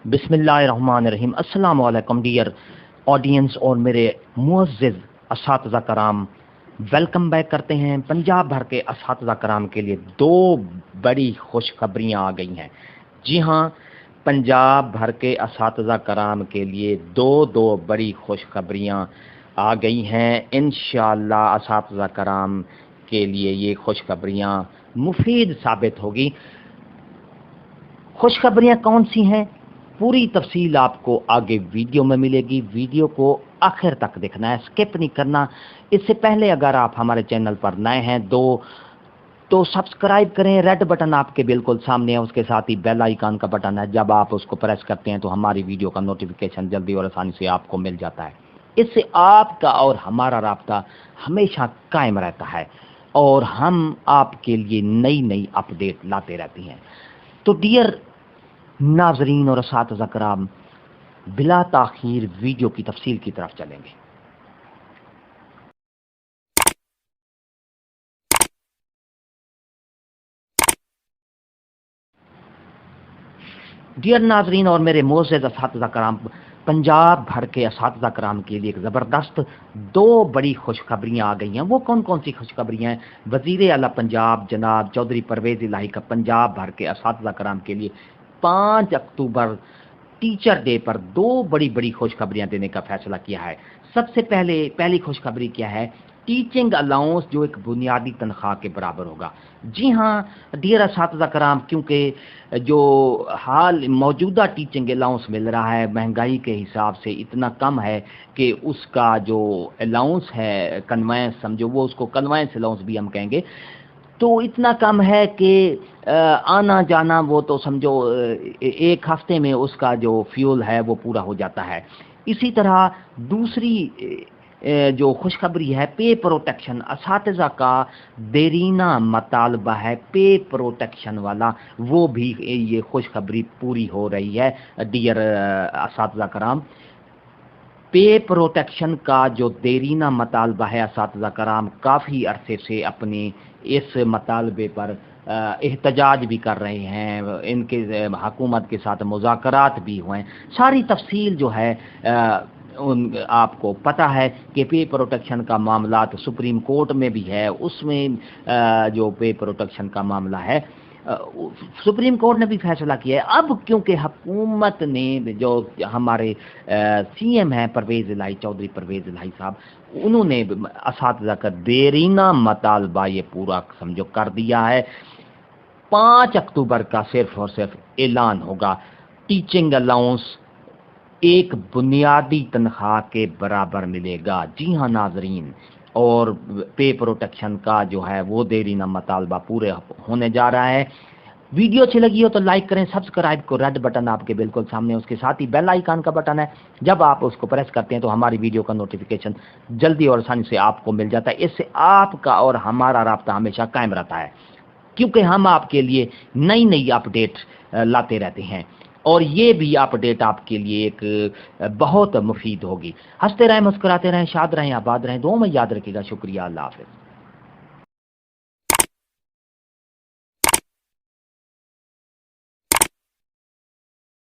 बिस्मिल्लाहिर्रहमानिर्रहीम। अस्सलाम वालेकुम डियर ऑडियंस और मेरे मुअज़्ज़िज़ असातिज़ा कराम, वेलकम बैक करते हैं। पंजाब भर के असातिज़ा कराम के लिए दो बड़ी खुशखबरियाँ आ गई हैं। जी हाँ, पंजाब भर के असातिज़ा कराम के लिए दो बड़ी खुशखबरियाँ आ गई हैं। इंशाअल्लाह असातिज़ा कराम के लिए ये खुशखबरियाँ मुफीद साबित होगी। खुशखबरियाँ कौन सी हैं, पूरी तफसील आपको आगे वीडियो में मिलेगी। वीडियो को आखिर तक देखना है, स्किप नहीं करना। इससे पहले अगर आप हमारे चैनल पर नए हैं तो सब्सक्राइब करें। रेड बटन आपके बिल्कुल सामने है, उसके साथ ही बेल आइकन का बटन है। जब आप उसको प्रेस करते हैं तो हमारी वीडियो का नोटिफिकेशन जल्दी और आसानी से आपको मिल जाता है। इससे आपका और हमारा राब्ता हमेशा कायम रहता है और हम आपके लिए नई अपडेट लाते रहते हैं। तो डियर नाजरीन और असातिज़ा कराम, बिला ताखीर वीडियो की तफसील की तरफ चलेंगे। डियर नाजरीन और मेरे मोअज़्ज़िज़ असातिज़ा कराम, पंजाब भर के असातिज़ा कराम के लिए एक ज़बरदस्त दो बड़ी खुशखबरियाँ आ गई हैं। वो कौन कौन सी खुशखबरियाँ हैं? वज़ीर आला पंजाब जनाब चौधरी परवेज़ इलाही का पंजाब भर के असातिज़ा कराम के लिए 5 अक्टूबर टीचर डे पर दो बड़ी खुशखबरियां देने का फैसला किया है। सबसे पहली खुशखबरी क्या है? टीचिंग अलाउंस जो एक बुनियादी तनख्वाह के बराबर होगा। जी हाँ डियर असातिज़ा कराम, क्योंकि जो हाल मौजूदा टीचिंग अलाउंस मिल रहा है महंगाई के हिसाब से इतना कम है कि उसका जो अलाउंस है, कन्वेंस समझो, वो उसको कन्वेंस अलाउंस भी हम कहेंगे, तो इतना कम है कि आना जाना वो तो समझो एक हफ्ते में उसका जो फ्यूल है वो पूरा हो जाता है। इसी तरह दूसरी जो खुशखबरी है, पे प्रोटेक्शन, असातिज़ा का देरीना मतालबा है पे प्रोटेक्शन वाला, वो भी ये खुशखबरी पूरी हो रही है। डियर असातिज़ा कराम, पे प्रोटेक्शन का जो देरीना मतालबा है, असातिज़ा कराम काफ़ी अरसे से अपने इस मतालबे पर एहतजाज भी कर रहे हैं। इनके हुकूमत के साथ मुज़ाकरात भी हुए। सारी तफसील जो है आपको पता है कि पे प्रोटेक्शन का मामला तो सुप्रीम कोर्ट में भी है। उसमें जो पे प्रोटेक्शन का मामला है, सुप्रीम कोर्ट ने भी फैसला किया है। अब क्योंकि हुकूमत ने, जो हमारे सीएम हैं परवेज़ इलाही, चौधरी परवेज़ इलाही साहब, उन्होंने असातिज़ा का देरीना मतालबा ये पूरा समझो कर दिया है। 5 अक्टूबर का सिर्फ और सिर्फ ऐलान होगा। टीचिंग अलाउंस एक बुनियादी तनख्वाह के बराबर मिलेगा। जी हाँ नाजरीन, और पे प्रोटेक्शन का जो है वो देरीना मतालबा पूरे होने जा रहा है। वीडियो अच्छी लगी हो तो लाइक करें, सब्सक्राइब को, रेड बटन आपके बिल्कुल सामने, उसके साथ ही बेल आइकन का बटन है। जब आप उसको प्रेस करते हैं तो हमारी वीडियो का नोटिफिकेशन जल्दी और आसानी से आपको मिल जाता है। इससे आपका और हमारा राब्ता हमेशा कायम रहता है, क्योंकि हम आपके लिए नई अपडेट लाते रहते हैं और ये भी अपडेट आपके लिए एक बहुत मुफीद होगी। हंसते रहें, मुस्कुराते रहें, शाद रहें, आबाद रहें, दुआ में याद रखिएगा। शुक्रिया, अल्लाह हाफ़िज़।